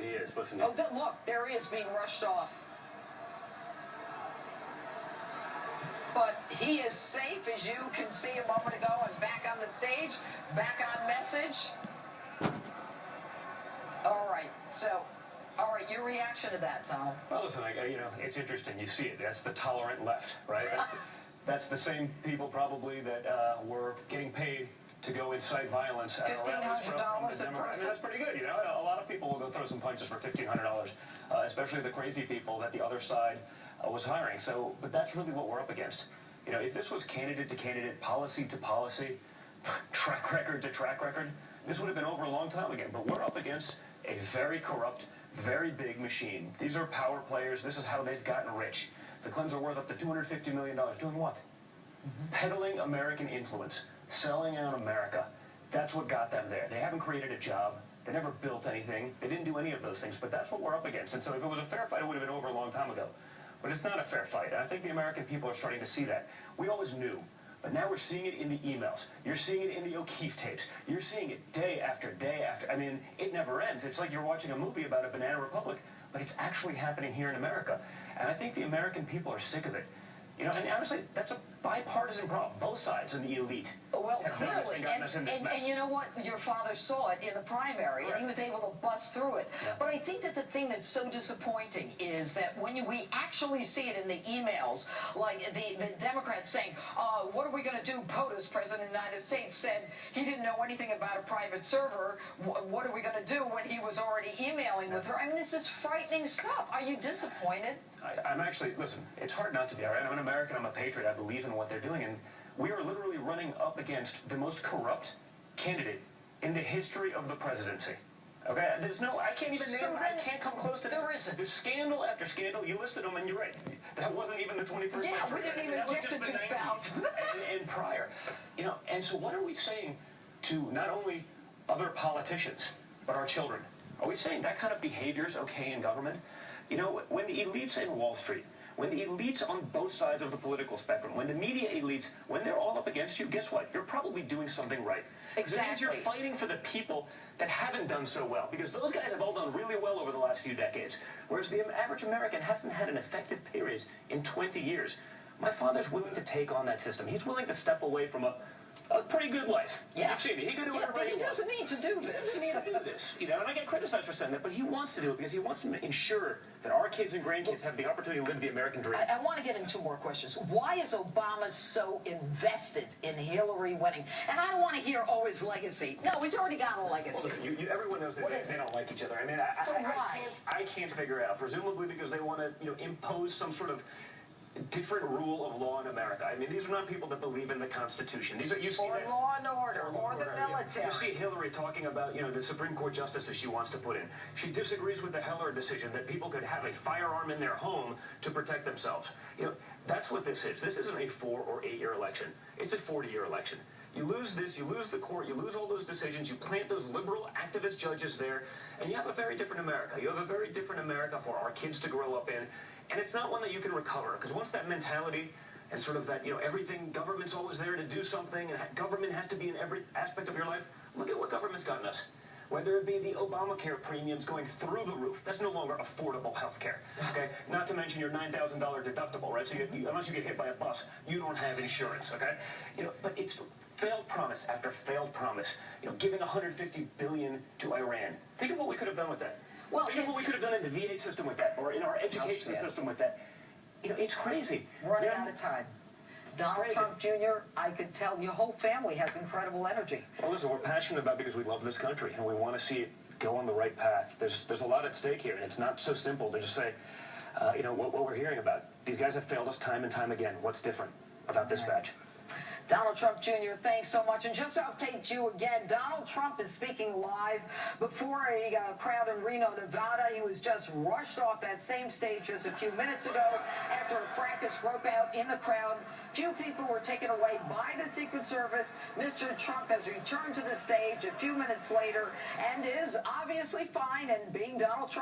he is. Listen. Oh, look, there he is being rushed off. But he is safe, as you can see a moment ago, and back on the stage, back on message. All right, so, all right, your reaction to that, Donald? Well, listen, it's interesting. You see it. That's the tolerant left, right? That's the same people probably that were getting paid to go incite violence at $1,500 a person. That's pretty good, A lot of people will go throw some punches for $1,500, especially the crazy people that the other side was hiring. So, but that's really what we're up against. If this was candidate to candidate, policy to policy, track record to track record, this would have been over a long time again. But we're up against a very corrupt, very big machine. These are power players. This is how they've gotten rich. The Clintons are worth up to $250 million. Doing what? Peddling American influence, selling out America. That's what got them there. They haven't created a job. They never built anything. They didn't do any of those things, but that's what we're up against. And so if it was a fair fight, it would have been over a long time ago. But it's not a fair fight. And I think the American people are starting to see that. We always knew. But now we're seeing it in the emails. You're seeing it in the O'Keefe tapes. You're seeing it day after day after. I mean, it never ends. It's like you're watching a movie about a banana republic, but it's actually happening here in America. And I think the American people are sick of it. And honestly, that's a bipartisan problem. Both sides and the elite. Well, clearly, and you know what? Your father saw it in the primary, and he was able to bust through it. Yeah. But I think that the thing that's so disappointing is that when we actually see it in the emails, like the Democrats saying, what are we going to do? POTUS, President of the United States, said he didn't know anything about a private server. What are we going to do when he was already emailing with her? I mean, this is frightening stuff. Are you disappointed? I'm actually, listen, it's hard not to be, all right? I'm an American, I'm a patriot, I believe in what they're doing, and we are literally running up against the most corrupt candidate in the history of the presidency. Okay? There's no, I can't even name, I can't come close to there isn't. There's scandal after scandal. You listed them, and you're right. That wasn't even the 21st century. Yeah, we didn't even get to 2000. and prior. And so what are we saying to not only other politicians, but our children? Are we saying that kind of behavior is okay in government? When the elites in Wall Street, when the elites on both sides of the political spectrum, when the media elites, when they're all up against you, guess what? You're probably doing something right. Exactly. It means you're fighting for the people that haven't done so well, because those guys have all done really well over the last few decades, whereas the average American hasn't had an effective period in 20 years. My father's willing to take on that system. He's willing to step away from a pretty good life. Yeah. You've seen it. He can do whatever he wants. Doesn't need to do this. He doesn't need to do this. And I get criticized for saying that, but he wants to do it because he wants to ensure that our kids and grandkids have the opportunity to live the American dream. I want to get into more questions. Why is Obama so invested in Hillary winning? And I don't want to hear, his legacy. No, he's already got a legacy. Well, everyone knows that they don't like each other. I mean, I can't figure it out. Presumably because they want to, impose some sort of different rule of law in America. I mean, these are not people that believe in the Constitution. These are law and order, or the military. You see Hillary talking about, the Supreme Court justices she wants to put in. She disagrees with the Heller decision that people could have a firearm in their home to protect themselves. That's what this is. This isn't a 4 or 8 year election. It's a 40-year election. You lose this, you lose the court, you lose all those decisions, you plant those liberal activist judges there, and you have a very different America. You have a very different America for our kids to grow up in, and it's not one that you can recover, because once that mentality and sort of that, everything, government's always there to do something, and government has to be in every aspect of your life, look at what government's gotten us. Whether it be the Obamacare premiums going through the roof, that's no longer affordable health care, okay? Not to mention your $9,000 deductible, right? So unless you get hit by a bus, you don't have insurance, okay? But it's failed promise after failed promise. Giving $150 billion to Iran. Think of what we could have done with that. Well, think of what we could have done in the VA system with that, or in our education system with that. It's crazy. Running out of time. Donald Trump Jr., I could tell your whole family has incredible energy. Well, listen, we're passionate about it because we love this country, and we want to see it go on the right path. There's a lot at stake here, and it's not so simple to just say, what we're hearing about. These guys have failed us time and time again. What's different about this batch? Donald Trump Jr., thanks so much. And just to update you again, Donald Trump is speaking live before a crowd in Reno, Nevada. He was just rushed off that same stage just a few minutes ago after a fracas broke out in the crowd. Few people were taken away by the Secret Service. Mr. Trump has returned to the stage a few minutes later and is obviously fine and being Donald Trump.